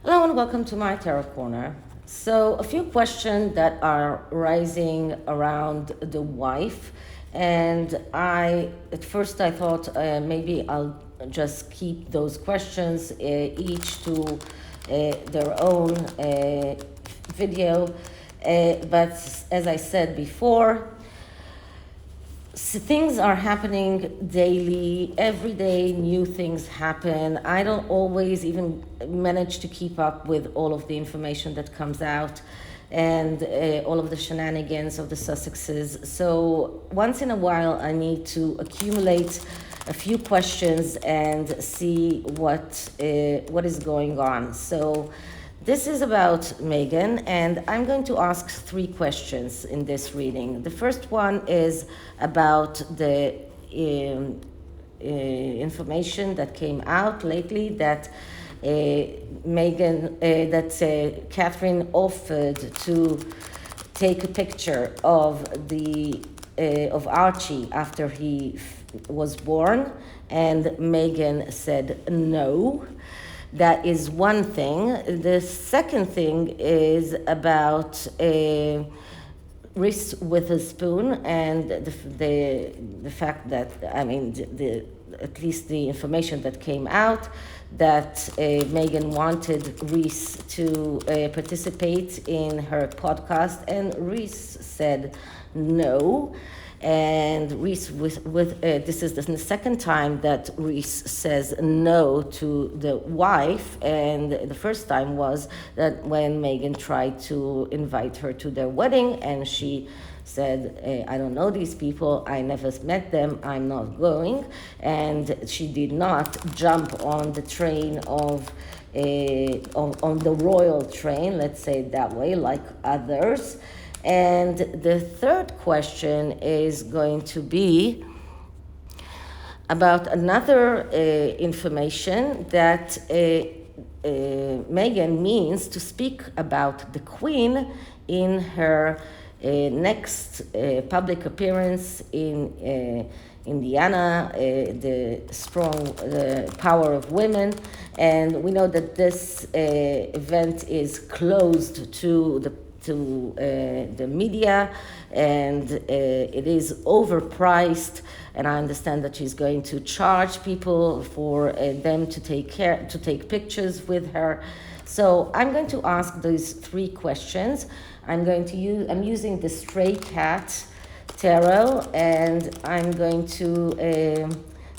Hello and welcome to my Tarot Corner. So, a few questions that are rising around the wife, and at first I thought maybe I'll just keep those questions each to their own video, but as I said before, things are happening daily, every day new things happen. I don't always even manage to keep up with all of the information that comes out and all of the shenanigans of the Sussexes. So once in a while I need to accumulate a few questions and see what is going on. So this is about Meghan, and I'm going to ask 3 questions in this reading. The first one is about the information that came out lately that Catherine offered to take a picture of Archie after he was born, and Meghan said no. That is one thing. The second thing is about Reese Witherspoon and the fact that, at least the information that came out, that Meghan wanted Reese to participate in her podcast, and Reese said no. And Reese, this is the second time that Reese says no to the wife, and the first time was that when Meghan tried to invite her to their wedding, and she said, I don't know these people, I never met them, I'm not going. And she did not jump on the train on the royal train, let's say it that way, like others. And the third question is going to be about another information that Meghan means to speak about the Queen in her next public appearance in Indiana, the strong power of women. And we know that this event is closed to the media, and it is overpriced, and I understand that she's going to charge people for them to take pictures with her. So I'm going to ask these 3 questions. I'm using the Stray Cat Tarot, and I'm going to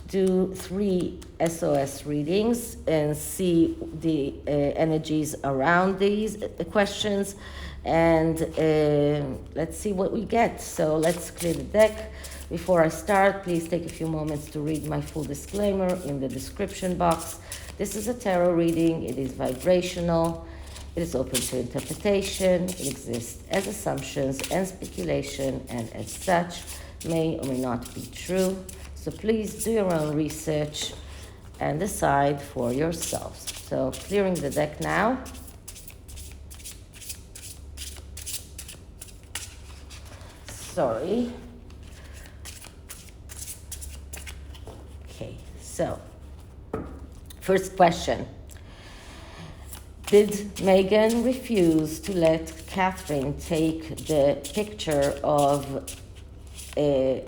do 3 SOS readings and see the energies around these questions, and let's see what we get. So let's clear the deck. Before I start, please take a few moments to read my full disclaimer in the description box. This is a tarot reading. It is vibrational. It is open to interpretation. It exists as assumptions and speculation, and as such may or may not be true. So please do your own research and decide for yourselves. So clearing the deck now. Sorry. Okay, so first question. Did Meghan refuse to let Catherine take the picture of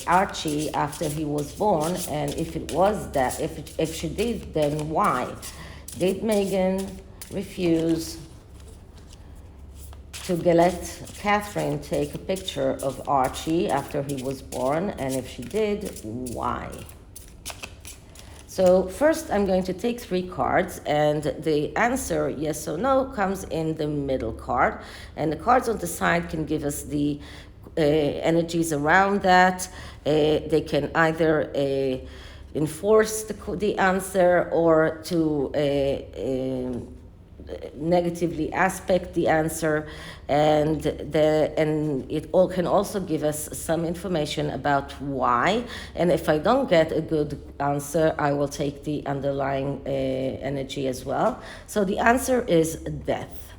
Archie after he was born? And if it was that, if she did, then why? Did Meghan refuse to let Catherine take a picture of Archie after he was born? And if she did, why? So first I'm going to take 3 cards, and the answer yes or no comes in the middle card, and the cards on the side can give us the energies around that. They can either enforce the answer or to negatively aspect the answer, and it all can also give us some information about why. And if I don't get a good answer, I will take the underlying energy as well. So the answer is death.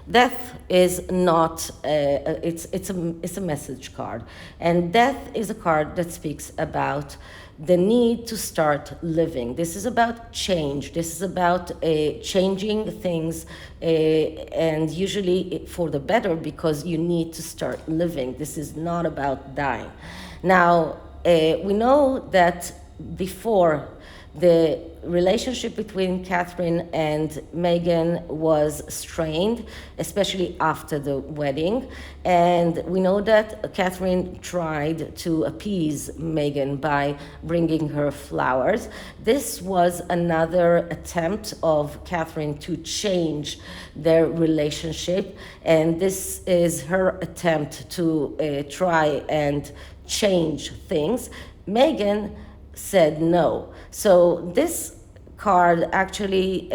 Death is not, it's a message card. And death is a card that speaks about the need to start living. This is about change. This is about changing things, and usually for the better, because you need to start living. This is not about dying. Now, we know that before, the relationship between Catherine and Meghan was strained, especially after the wedding. And we know that Catherine tried to appease Meghan by bringing her flowers. This was another attempt of Catherine to change their relationship, and this is her attempt to try and change things. Meghan said no. So this card actually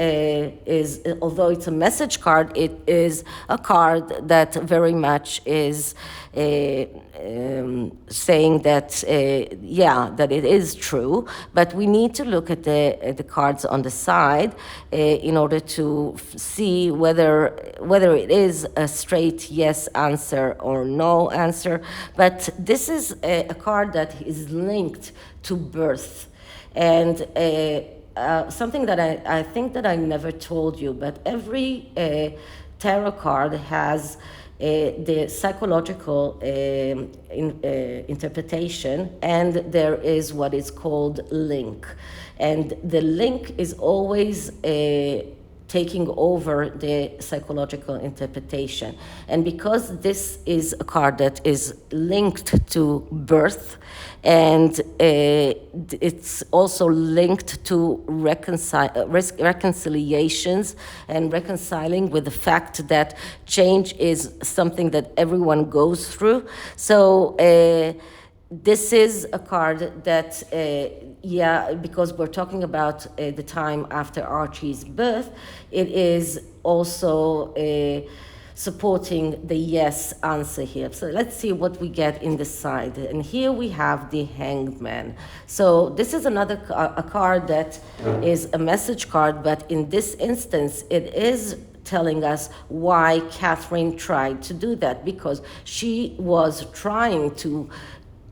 is, although it's a message card, it is a card that very much is saying that, that it is true, but we need to look at the cards on the side in order to see whether it is a straight yes answer or no answer. But this is a card that is linked to birth. And something that I think that I never told you, but every tarot card has the psychological interpretation, and there is what is called link. And the link is always taking over the psychological interpretation. And because this is a card that is linked to birth, and it's also linked to reconciliations and reconciling with the fact that change is something that everyone goes through. So this is a card that, because we're talking about the time after Archie's birth, it is also supporting the yes answer here. So let's see what we get in the side. And here we have the Hanged Man. So this is another a card that is a message card, but in this instance, it is telling us why Catherine tried to do that, because she was trying to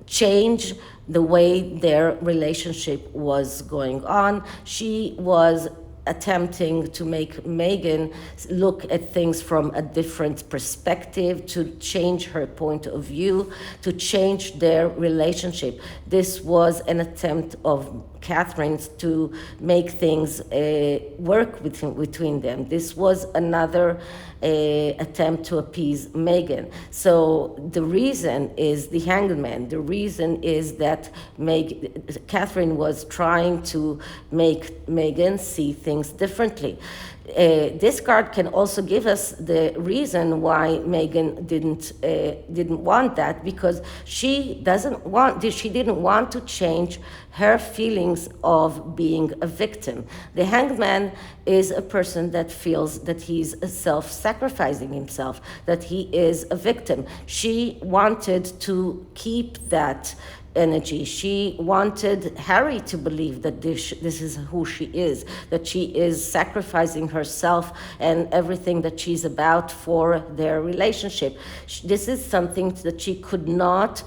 change the way their relationship was going on. She was attempting to make Meghan look at things from a different perspective, to change her point of view, to change their relationship. This was an attempt of Catherine's to make things work between them. This was another attempt to appease Meghan. So the reason is the Hanged Man. The reason is that Catherine was trying to make Meghan see things differently. This card can also give us the reason why Meghan didn't want that, because she didn't want to change her feelings of being a victim. The Hanged Man is a person that feels that he's self-sacrificing himself, that he is a victim. She wanted to keep that energy. She wanted Harry to believe that this is who she is, that she is sacrificing herself and everything that she's about for their relationship. This is something that she could not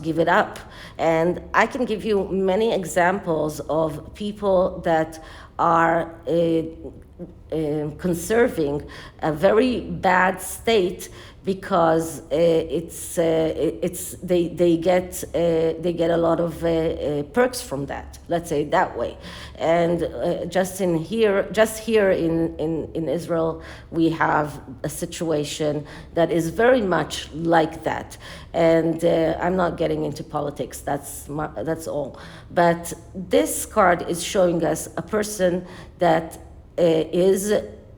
give it up. And I can give you many examples of people that are conserving a very bad state because they get a lot of perks from that. Let's say it that way. And just here in Israel, we have a situation that is very much like that. And I'm not getting into politics. That's all. But this card is showing us a person that is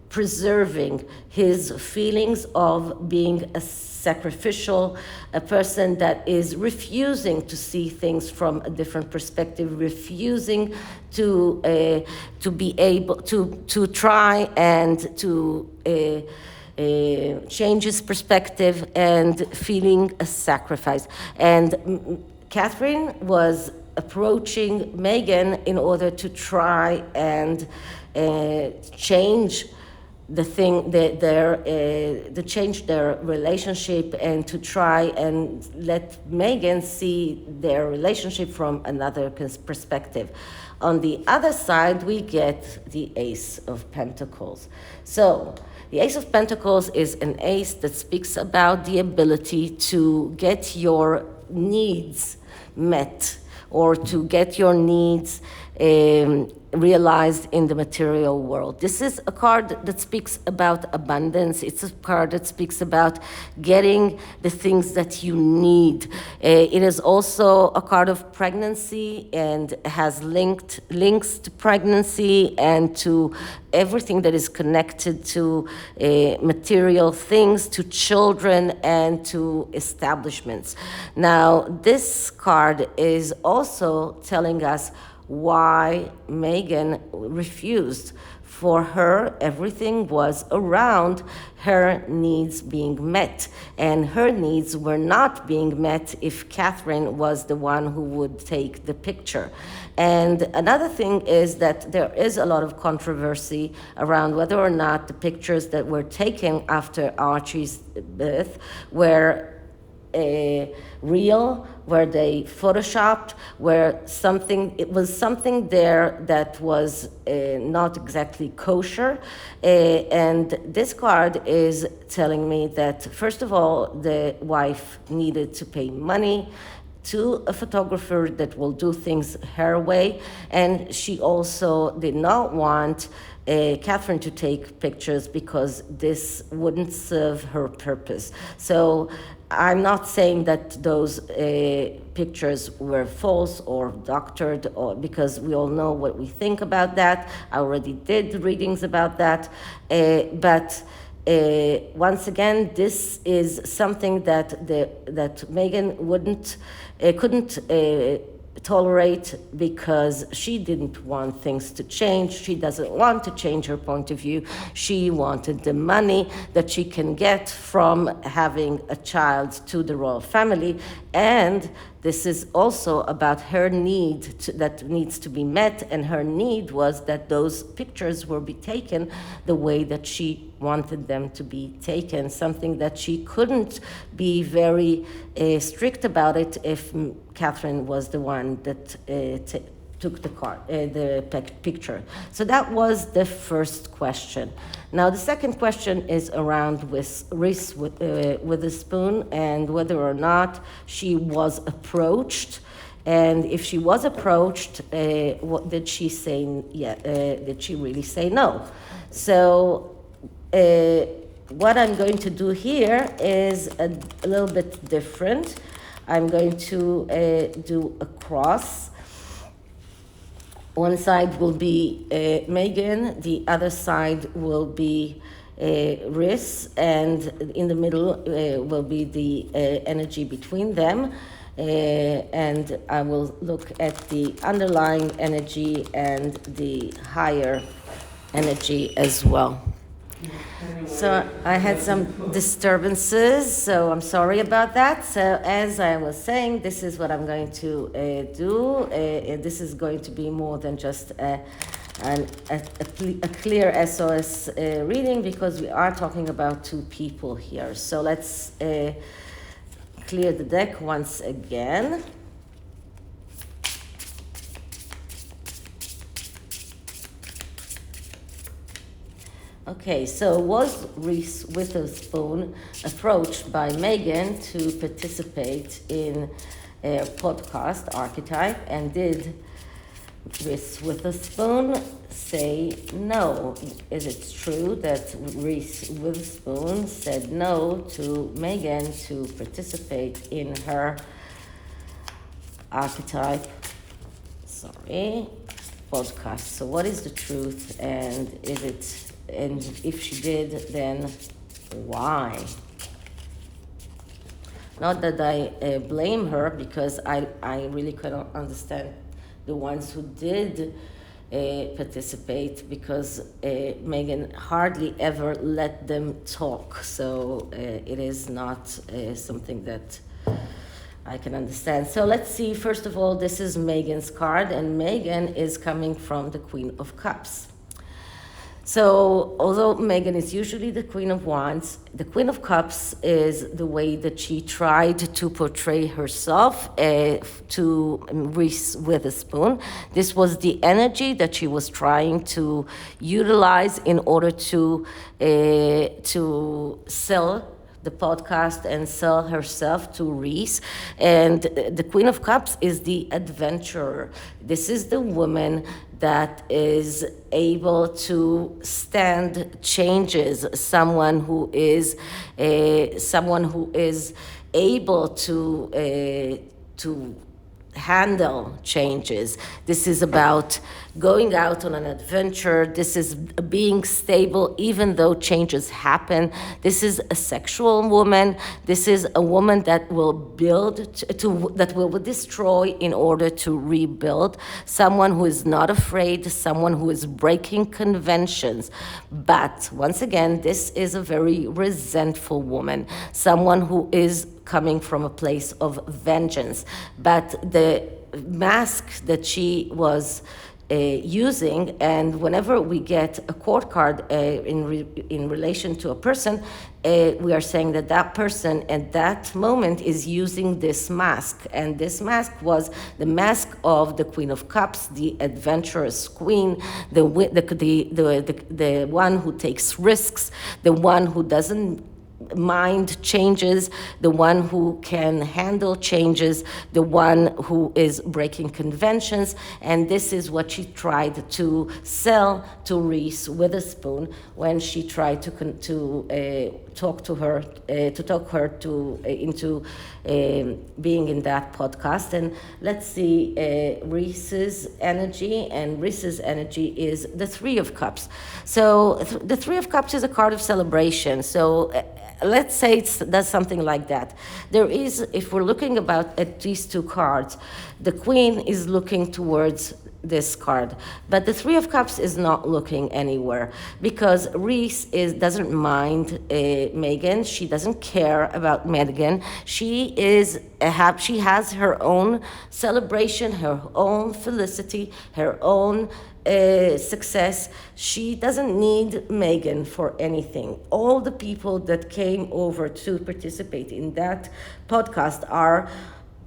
preserving his feelings of being a sacrificial, a person that is refusing to see things from a different perspective, refusing to be able to try and to change his perspective, and feeling a sacrifice. And Catherine was approaching Meghan in order to try and change to change their relationship and to try and let Meghan see their relationship from another perspective. On the other side, we get the Ace of Pentacles. So the Ace of Pentacles is an ace that speaks about the ability to get your needs met, or to get your needs realized in the material world. This is a card that speaks about abundance. It's a card that speaks about getting the things that you need. It is also a card of pregnancy and has links to pregnancy and to everything that is connected to material things, to children, and to establishments. Now, this card is also telling us why Meghan refused. For her, everything was around her needs being met, and her needs were not being met if Catherine was the one who would take the picture. And another thing is that there is a lot of controversy around whether or not the pictures that were taken after Archie's birth were real, were they photoshopped, it was something there that was not exactly kosher. And this card is telling me that, first of all, the wife needed to pay money to a photographer that will do things her way, and she also did not want Catherine to take pictures because this wouldn't serve her purpose. So I'm not saying that those pictures were false or doctored, or because we all know what we think about that. I already did readings about that, but once again, this is something that Meghan couldn't tolerate, because she didn't want things to change. She doesn't want to change her point of view. She wanted the money that she can get from having a child to the royal family, and this is also about her need that needs to be met, and her need was that those pictures will be taken the way that she wanted them to be taken, something that she couldn't be very strict about it if Catherine was the one that took the picture. So that was the first question. Now the second question is around with Reese Witherspoon and whether or not she was approached. And if she was approached, what did she say? Did she really say no? So what I'm going to do here is a little bit different. I'm going to do a cross. One side will be Meghan, the other side will be Reese, and in the middle will be the energy between them. And I will look at the underlying energy and the higher energy as well. So I had some disturbances, so I'm sorry about that. So as I was saying, this is what I'm going to do. This is going to be more than just a clear SOS reading, because we are talking about two people here. So let's clear the deck once again. Okay, so was Reese Witherspoon approached by Meghan to participate in a podcast, Archetype, and did Reese Witherspoon say no? Is it true that Reese Witherspoon said no to Meghan to participate in her Archetype, podcast? So what is the truth, and if she did, then why? Not that I blame her, because I really couldn't understand the ones who did participate, because Meghan hardly ever let them talk. So it is not something that I can understand. So let's see. First of all, this is Meghan's card, and Meghan is coming from the Queen of Cups. So, although Meghan is usually the Queen of Wands, the Queen of Cups is the way that she tried to portray herself to Reese Witherspoon. This was the energy that she was trying to utilize in order to sell the podcast and sell herself to Reese. And the Queen of Cups is the adventurer. This is the woman that is able to stand changes, someone who is able to handle changes. This is about going out on an adventure. This is being stable even though changes happen. This is a sexual woman. This is a woman that will build that will destroy in order to rebuild. Someone who is not afraid, someone who is breaking conventions. But once again, this is a very resentful woman, someone who is coming from a place of vengeance. But the mask that she was using, and whenever we get a court card in relation to a person, we are saying that that person at that moment is using this mask, and this mask was the mask of the Queen of Cups, the adventurous queen, the one who takes risks, the one who doesn't mind changes, the one who can handle changes, the one who is breaking conventions. And this is what she tried to sell to Reese Witherspoon when she tried to talk her into being in that podcast. And let's see Reese's energy, and Reese's energy is the Three of Cups. So the Three of Cups is a card of celebration. So let's say it does something like that. There is, if we're looking at these two cards, the Queen is looking towards this card, but the Three of Cups is not looking anywhere, because Reese doesn't mind Meghan. She doesn't care about Meghan. She has her own celebration, her own felicity, her own success. She doesn't need Meghan for anything. All the people that came over to participate in that podcast are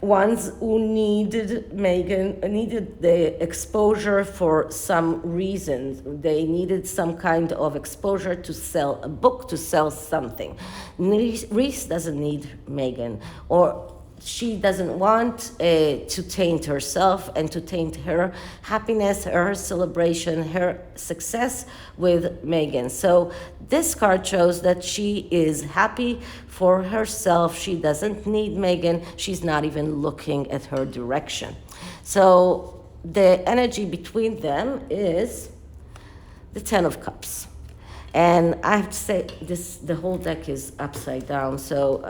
ones who needed Meghan, needed the exposure for some reason. They needed some kind of exposure to sell a book, to sell something. Reese doesn't need Meghan, or she doesn't want to taint herself and to taint her happiness, her celebration, her success with Meghan. So this card shows that she is happy for herself. She doesn't need Meghan. She's not even looking at her direction. So the energy between them is the Ten of Cups. And I have to say, the whole deck is upside down, so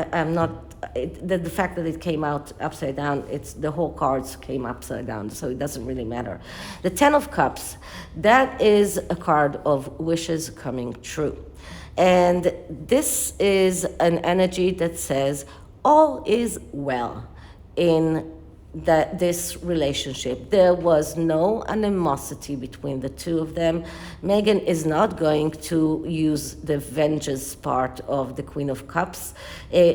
I'm not, the fact that it came out upside down, the whole cards came upside down, so it doesn't really matter. The Ten of Cups, that is a card of wishes coming true. And this is an energy that says all is well in this relationship. There was no animosity between the two of them. Meghan is not going to use the vengeance part of the Queen of Cups.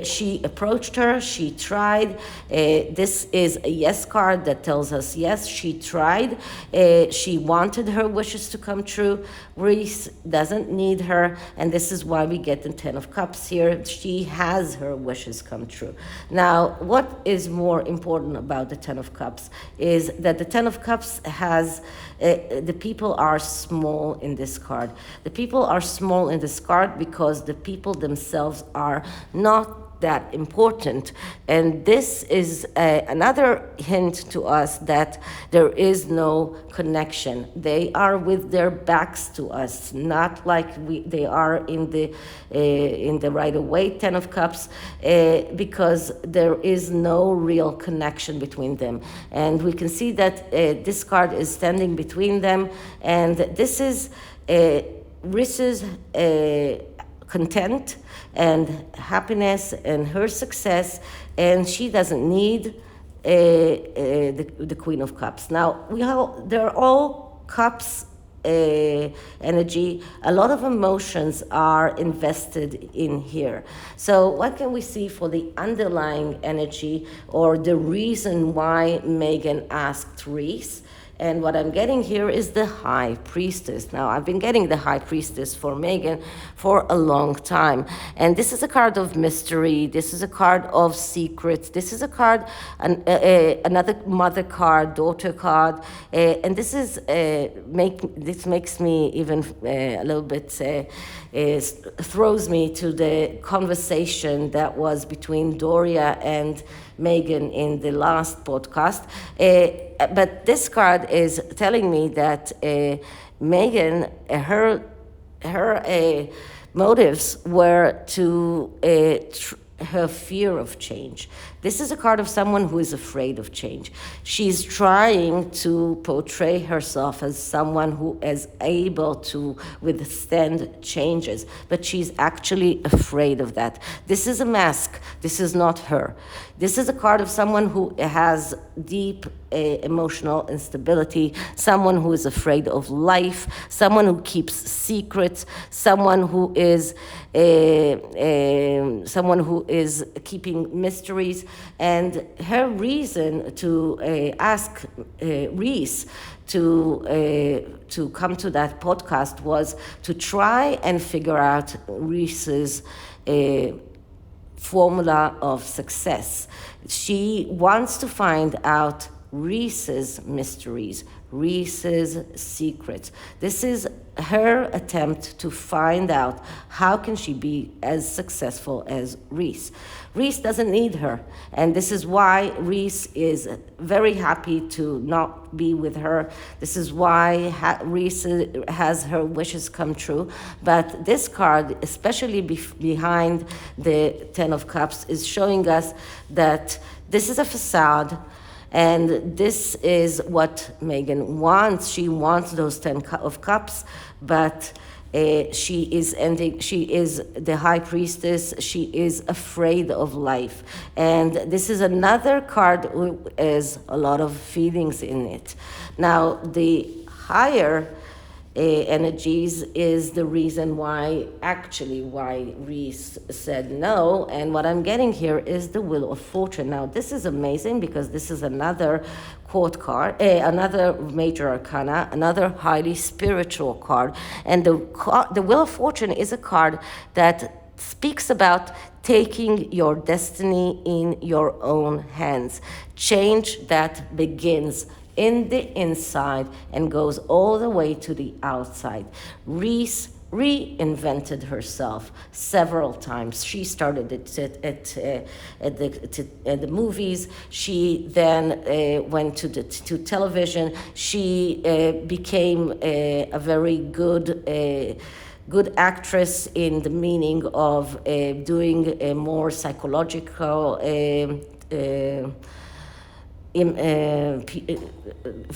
She approached her, she tried. This is a yes card that tells us yes, she tried. She wanted her wishes to come true. Reese doesn't need her, and this is why we get the Ten of Cups here. She has her wishes come true. Now, what is more important about the Ten of Cups is that the Ten of Cups has, the people are small in this card. The people are small in this card because the people themselves are not that important. And this is another hint to us that there is no connection. They are with their backs to us, not like they are in the Rider-Waite Ten of Cups, because there is no real connection between them. And we can see that this card is standing between them, and this is Reese's content and happiness and her success, and she doesn't need the Queen of Cups. Now, they're all cups energy. A lot of emotions are invested in here. So what can we see for the underlying energy or the reason why Meghan asked Reese? And what I'm getting here is the High Priestess. Now, I've been getting the High Priestess for Meghan for a long time. And this is a card of mystery. This is a card of secrets. This is a card, another mother card, daughter card. And this is this makes me even a little bit, throws me to the conversation that was between Doria and Meghan in the last podcast. But this card is telling me that Meghan, her motives were to her fear of change. This is a card of someone who is afraid of change. She's trying to portray herself as someone who is able to withstand changes, but she's actually afraid of that. This is a mask. This is not her. This is a card of someone who has deep emotional instability, someone who is afraid of life, someone who keeps secrets, someone who is keeping mysteries. And her reason to ask Reese to come to that podcast was to try and figure out Reese's formula of success. She wants to find out Reese's mysteries, Reese's secrets. This is her attempt to find out how can she be as successful as Reese. Reese doesn't need her, and this is why Reese is very happy to not be with her. This is why Reese has her wishes come true. But this card, especially behind the Ten of Cups, is showing us that this is a facade. And this is what Meghan wants. She wants those 10 of cups, but she is the High Priestess. She is afraid of life. And this is another card with has a lot of feelings in it. Now, the higher energies is the reason why Reese said no. And what I'm getting here is the Wheel of Fortune. Now, this is amazing because this is another court card, another major arcana, another highly spiritual card. And the Wheel of Fortune is a card that speaks about taking your destiny in your own hands. Change that begins in the inside and goes all the way to the outside. Reese reinvented herself several times. She started at the movies. She then went to television. She became a very good actress in the meaning of doing a more psychological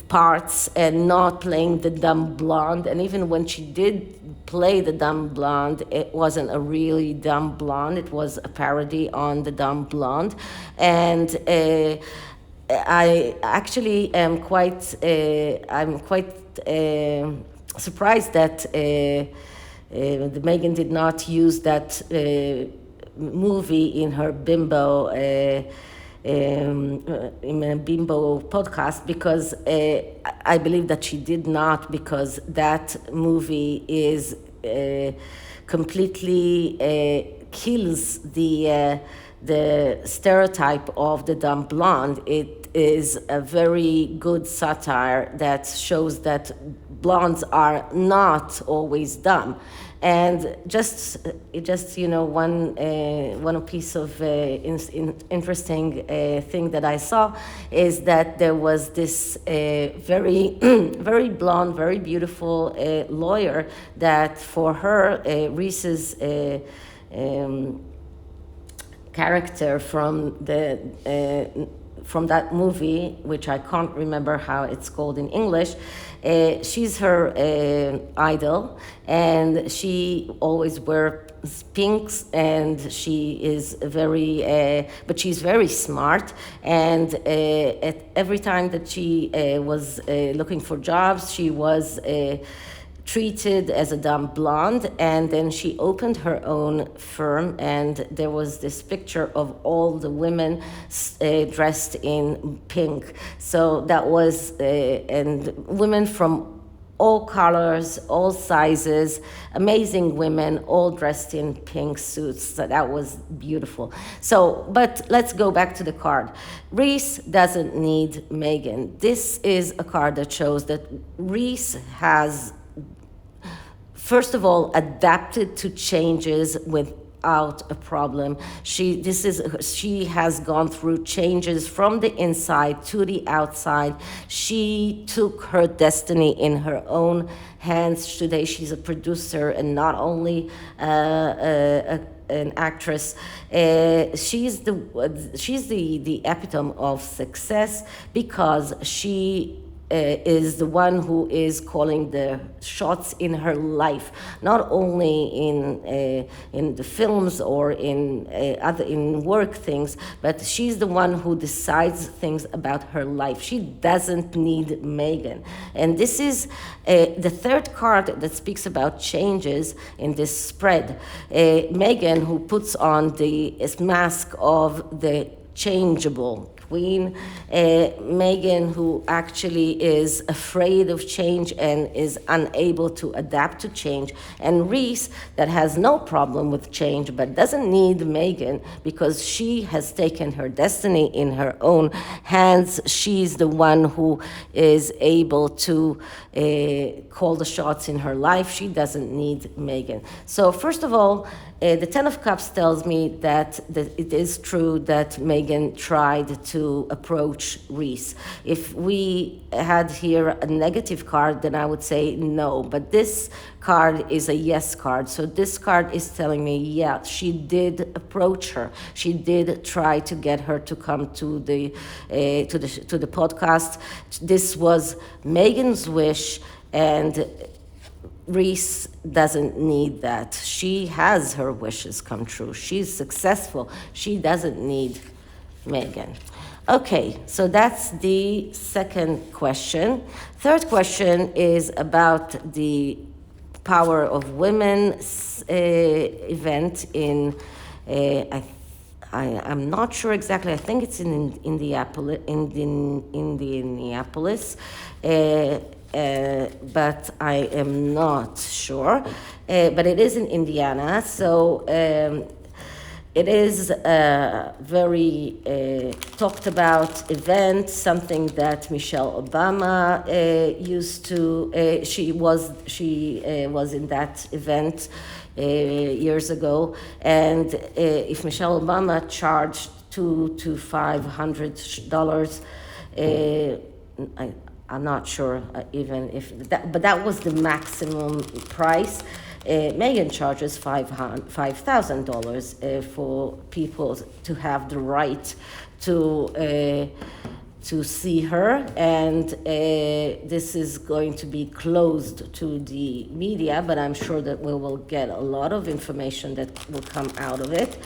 parts and not playing the dumb blonde. And even when she did play the dumb blonde, it wasn't a really dumb blonde. It was a parody on the dumb blonde. And I actually am quite surprised that the Meghan did not use that movie in her bimbo in a bimbo podcast, because I believe that she did not, because that movie is completely kills the stereotype of the dumb blonde. It is a very good satire that shows that blondes are not always dumb. And just one piece of interesting thing that I saw is that there was this very very blonde, very beautiful lawyer that for her Reese's character from that movie, which I can't remember how it's called in English. She's her idol, and she always wears pinks, and she is but she's very smart. And at every time that she was looking for jobs, she was treated as a dumb blonde, and then she opened her own firm, and there was this picture of all the women dressed in pink. So that was and women from all colors, all sizes, amazing women, all dressed in pink suits. So that was beautiful. So, but let's go back to the card. Reese doesn't need Meghan. This is a card that shows that Reese has, first of all, adapted to changes without a problem. She has gone through changes from the inside to the outside. She took her destiny in her own hands. Today she's a producer and not only an actress. She's the epitome of success because she is the one who is calling the shots in her life, not only in the films or in work things, but she's the one who decides things about her life. She doesn't need Meghan. And this is the third card that speaks about changes in this spread. Meghan, who puts on the mask of the changeable queen, Meghan, who actually is afraid of change and is unable to adapt to change, and Reese, that has no problem with change but doesn't need Meghan because she has taken her destiny in her own hands. She's the one who is able to call the shots in her life. She doesn't need Meghan. So first of all, the Ten of Cups tells me that it is true that Meghan tried to approach Reese. If we had here a negative card, then I would say no. But this card is a yes card. So this card is telling me, yeah, she did approach her. She did try to get her to come to the podcast. This was Meghan's wish, and Reese doesn't need that. She has her wishes come true. She's successful. She doesn't need Meghan. Okay, so that's the second question. Third question is about the Power of Women event in, I'm not sure exactly, I think it's in Indianapolis. But I am not sure. But it is in Indiana, so it is a very talked about event, something that Michelle Obama used to. She was in that event years ago, and if Michelle Obama charged $200 to $500, I'm not sure even if that, but that was the maximum price. Meghan charges $5,000 for people to have the right to see her, and this is going to be closed to the media, but I'm sure that we will get a lot of information that will come out of it.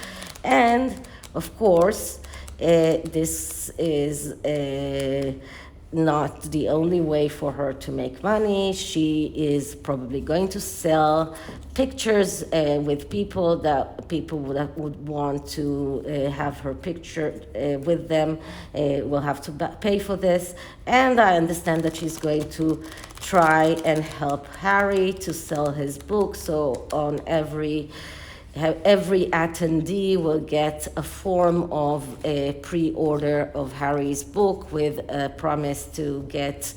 And of course, this is not the only way for her to make money. She is probably going to sell pictures with people that would want to have her picture with them will have to pay for this. And I understand that she's going to try and help Harry to sell his book. So on every attendee will get a form of a pre-order of Harry's book with a promise to get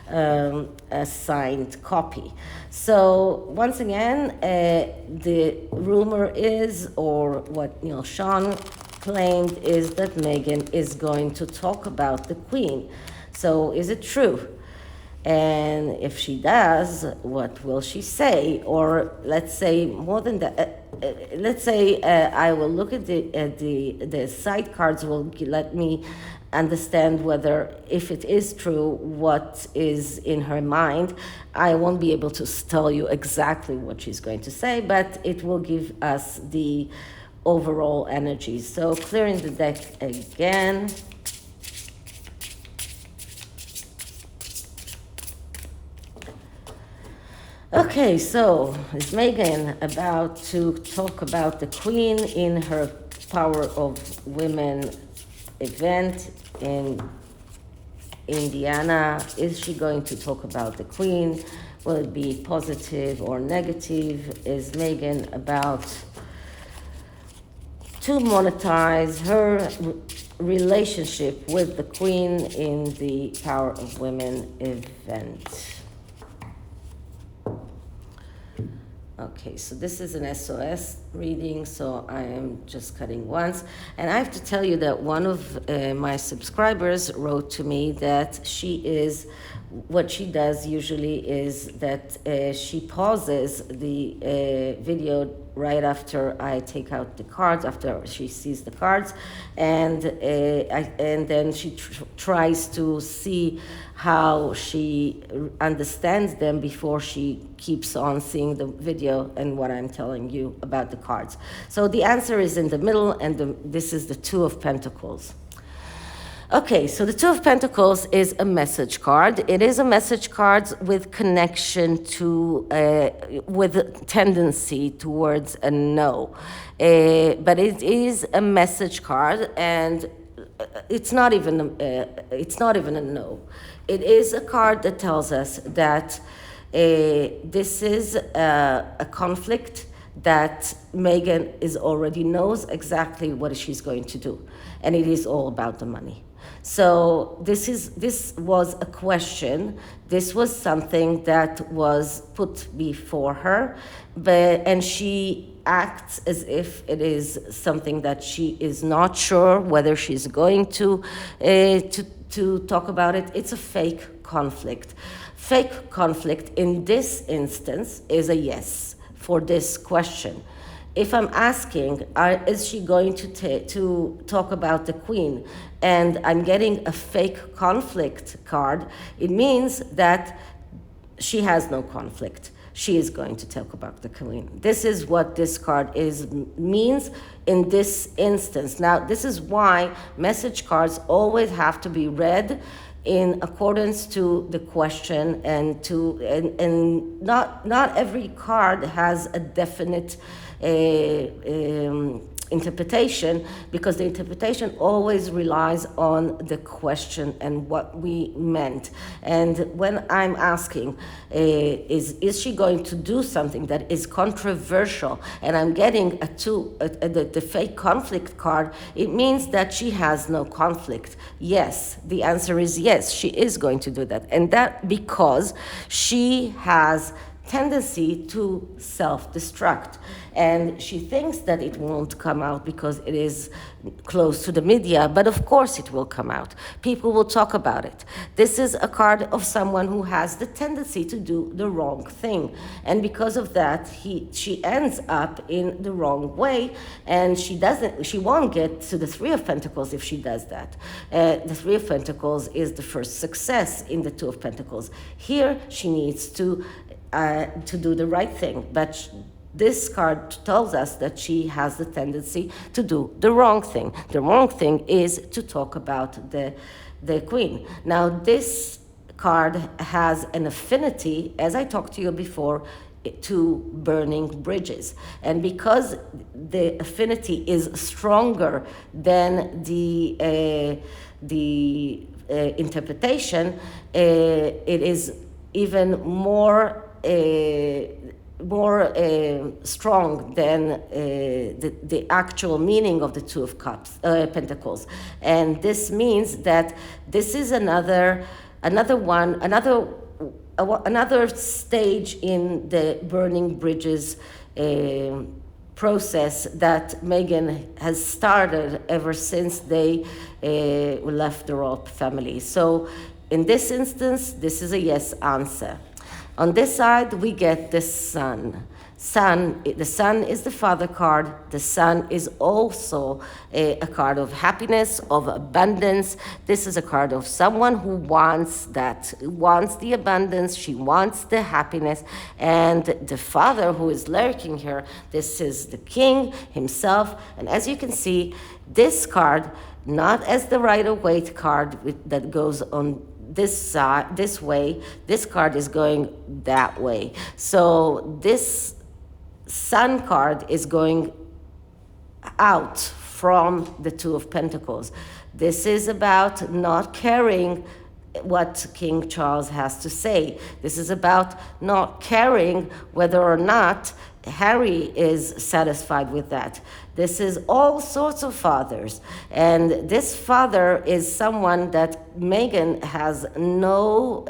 a signed copy. So once again, the rumor is, or what Sean claimed, is that Meghan is going to talk about the Queen. So is it true? And if she does, what will she say? Or let's say more than that. Let's say I will look at the side cards will let me understand whether, if it is true, what is in her mind. I won't be able to tell you exactly what she's going to say, but it will give us the overall energy. So clearing the deck again. Okay, so is Meghan about to talk about the Queen in her Power of Women event in Indiana? Is she going to talk about the Queen? Will it be positive or negative? Is Meghan about to monetize her relationship with the Queen in the Power of Women event? Okay, so this is an SOS reading, so I am just cutting once. And I have to tell you that one of my subscribers wrote to me that what she does usually is that she pauses the video right after I take out the cards, after she sees the cards, and then she tries to see how she understands them before she keeps on seeing the video and what I'm telling you about the cards. So the answer is in the middle, and this is the Two of Pentacles. Okay, so the Two of Pentacles is a message card. It is a message card with connection to, with a tendency towards a no. But it is a message card, and it's not even a no. It is a card that tells us that this is a conflict that Meghan already knows exactly what she's going to do, and it is all about the money. So this was a question. This was something that was put before her, and she acts as if it is something that she is not sure whether she's going to talk about it. It's a fake conflict. Fake conflict in this instance is a yes for this question. If I'm asking, is she going to talk about the Queen, and I'm getting a fake conflict card, it means that she has no conflict. She is going to talk about the Queen. This is what this card means in this instance. Now, this is why message cards always have to be read in accordance to the question, and not every card has a definite interpretation, because the interpretation always relies on the question and what we meant. And when I'm asking, is she going to do something that is controversial, and I'm getting the fake conflict card, it means that she has no conflict. Yes, the answer is yes, she is going to do that. And that because she has tendency to self-destruct, and she thinks that it won't come out because it is close to the media, but of course it will come out. People will talk about it. This is a card of someone who has the tendency to do the wrong thing, and because of that she ends up in the wrong way, and she won't get to the Three of Pentacles if she does that. The Three of Pentacles is the first success in the Two of Pentacles. Here she needs to do the right thing, but this card tells us that she has the tendency to do the wrong thing. The wrong thing is to talk about the Queen. Now, this card has an affinity, as I talked to you before, to burning bridges. And because the affinity is stronger than the interpretation, it is even more strong than the actual meaning of the Two of Pentacles. And this means that this is another stage in the burning bridges process that Meghan has started ever since they left the royal family. So in this instance, this is a yes answer. On this side, we get the Sun. The Sun is the Father card. The Sun is also a card of happiness, of abundance. This is a card of someone who wants the abundance, she wants the happiness. And the Father who is lurking here, this is the King himself. And as you can see, this card, not as the Rider-Waite card that goes on this side, this way. This card is going that way. So this Sun card is going out from the Two of Pentacles. This is about not caring what King Charles has to say. This is about not caring whether or not Harry is satisfied with that. This is all sorts of fathers. And this father is someone that Meghan has no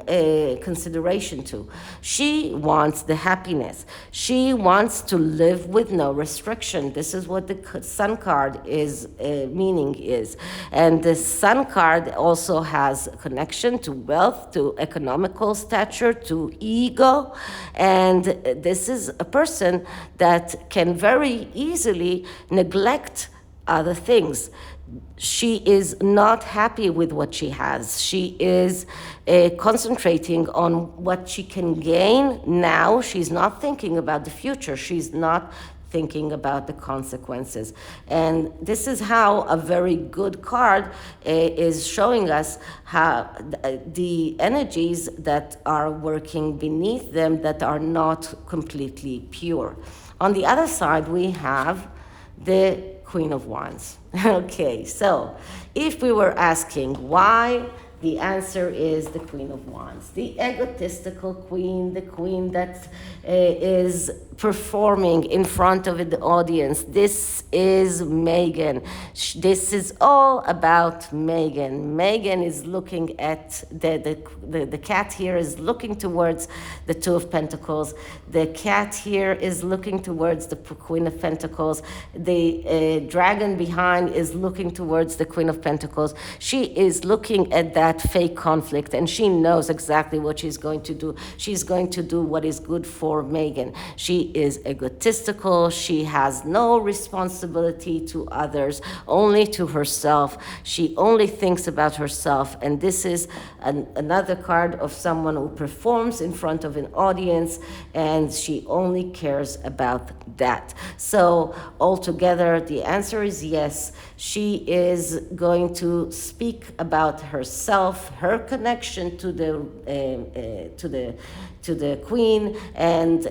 consideration to. She wants the happiness. She wants to live with no restriction. This is what the Sun card is meaning is. And the Sun card also has a connection to wealth, to economical stature, to ego. And this is a person that can very easily neglect other things. She is not happy with what she has. She is concentrating on what she can gain now. She's not thinking about the future. She's not thinking about the consequences. And this is how a very good card is showing us how the energies that are working beneath them that are not completely pure. On the other side, we have the Queen of Wands. Okay, so if we were asking why, the answer is the Queen of Wands. The egotistical queen, the queen that is performing in front of the audience. This is Meghan. This is all about Meghan. Meghan is looking at, the cat here is looking towards the Two of Pentacles. The cat here is looking towards the Queen of Pentacles. The dragon behind is looking towards the Queen of Pentacles. She is looking at that fake conflict, and she knows exactly what she's going to do. She's going to do what is good for Meghan. She is egotistical. She has no responsibility to others, only to herself. She only thinks about herself, and this is another card of someone who performs in front of an audience, and she only cares about that. So altogether, the answer is yes. She is going to speak about herself, her connection to the queen, and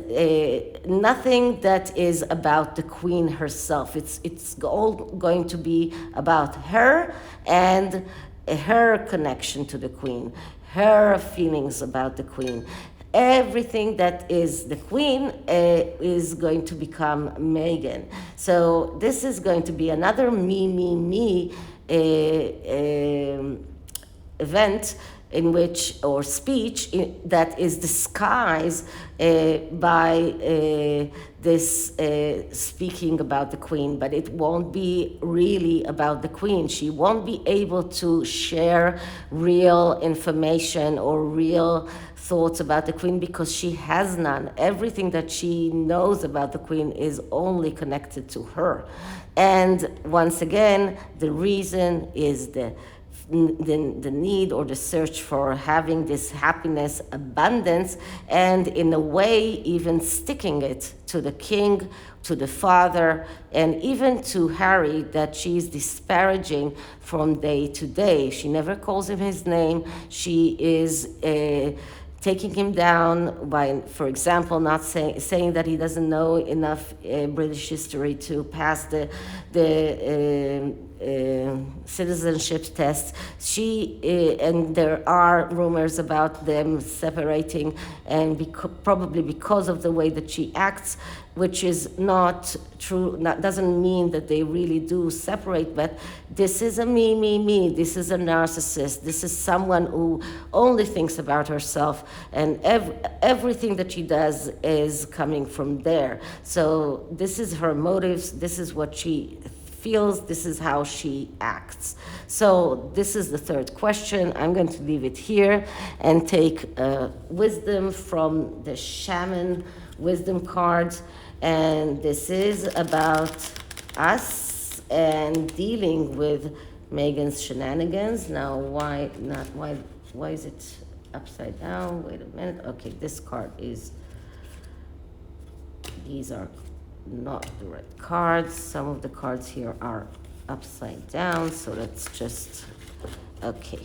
nothing that is about the queen herself. It's all going to be about her and her connection to the queen, her feelings about the queen. Everything that is the queen is going to become Meghan. So this is going to be another me event in which, or speech that is disguised by this speaking about the queen, but it won't be really about the queen. She won't be able to share real information or real thoughts about the queen because she has none. Everything that she knows about the queen is only connected to her. And once again, the reason is the need or the search for having this happiness, abundance, and in a way even sticking it to the king, to the father, and even to Harry, that she's disparaging from day to day. She never calls him his name. She is taking him down by, for example, not saying that he doesn't know enough British history to pass the citizenship test. And there are rumors about them separating, and probably because of the way that she acts, which is not true, doesn't mean that they really do separate, but this is a me. This is a narcissist. This is someone who only thinks about herself, and everything that she does is coming from there. So this is her motives. This is what she feels. This is how she acts. So this is the third question. I'm going to leave it here and take wisdom from the SHAMAN wisdom cards. And this is about us and dealing with Meghan's shenanigans. Now, why is it upside down? Wait a minute. Okay, this card is, these are not the right cards. Some of the cards here are upside down, so let's just, okay.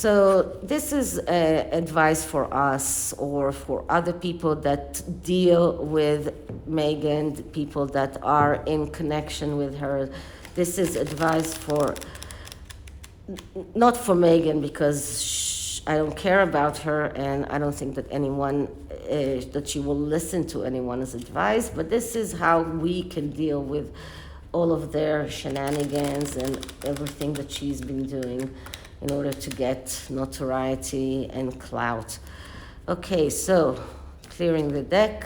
So this is advice for us or for other people that deal with Meghan, people that are in connection with her. This is advice for, not for Meghan, because I don't care about her and I don't think that anyone, that she will listen to anyone's advice, but this is how we can deal with all of their shenanigans and everything that she's been doing in order to get notoriety and clout. Okay, so clearing the deck.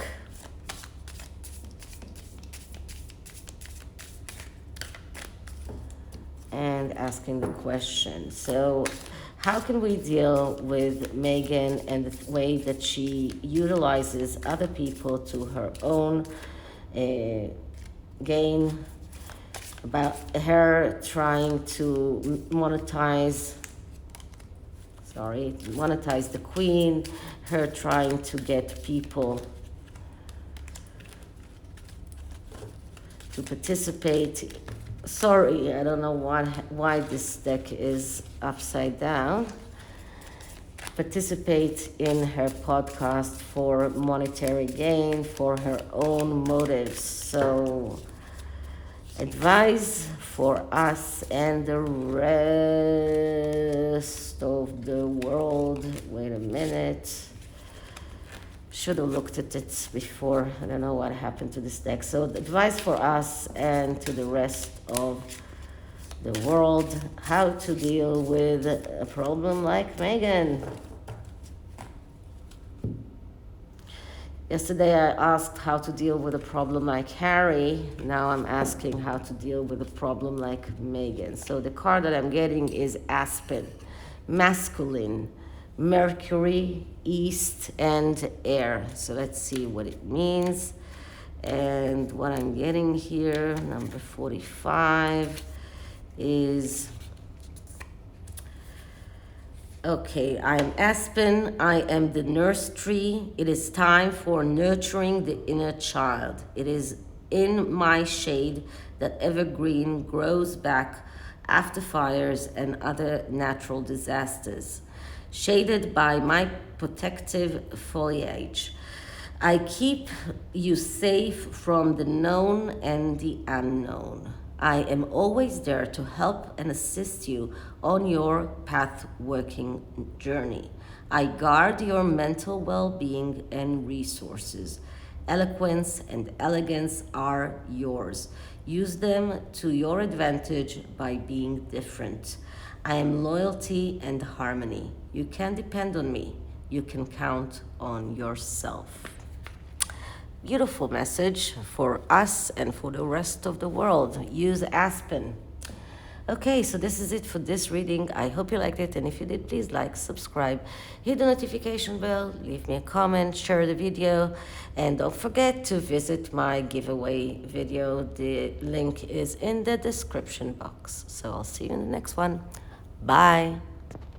And asking the question. So how can we deal with Meghan and the way that she utilizes other people to her own gain, about her trying to monetize the queen, her trying to get people to participate. Sorry, I don't know why this deck is upside down. Participate in her podcast for monetary gain, for her own motives. So advice for us and the rest of the world. Wait a minute. Should have looked at it before. I don't know what happened to this deck. So the advice for us and to the rest of the world, how to deal with a problem like Meghan. Yesterday I asked how to deal with a problem like Harry. Now I'm asking how to deal with a problem like Meghan. So the card that I'm getting is Aspen, masculine, Mercury, East, and Air. So let's see what it means. And what I'm getting here, number 45, is... Okay, I am Aspen, I am the nurse tree. It is time for nurturing the inner child. It is in my shade that evergreen grows back after fires and other natural disasters, shaded by my protective foliage. I keep you safe from the known and the unknown. I am always there to help and assist you on your path-working journey. I guard your mental well-being and resources. Eloquence and elegance are yours. Use them to your advantage by being different. I am loyalty and harmony. You can depend on me. You can count on yourself. Beautiful message for us and for the rest of the world. Use Aspen. Okay, so this is it for this reading. I hope you liked it, and if you did, please like, subscribe, hit the notification bell, leave me a comment, share the video, and don't forget to visit my giveaway video. The link is in the description box. So I'll see you in the next one. Bye.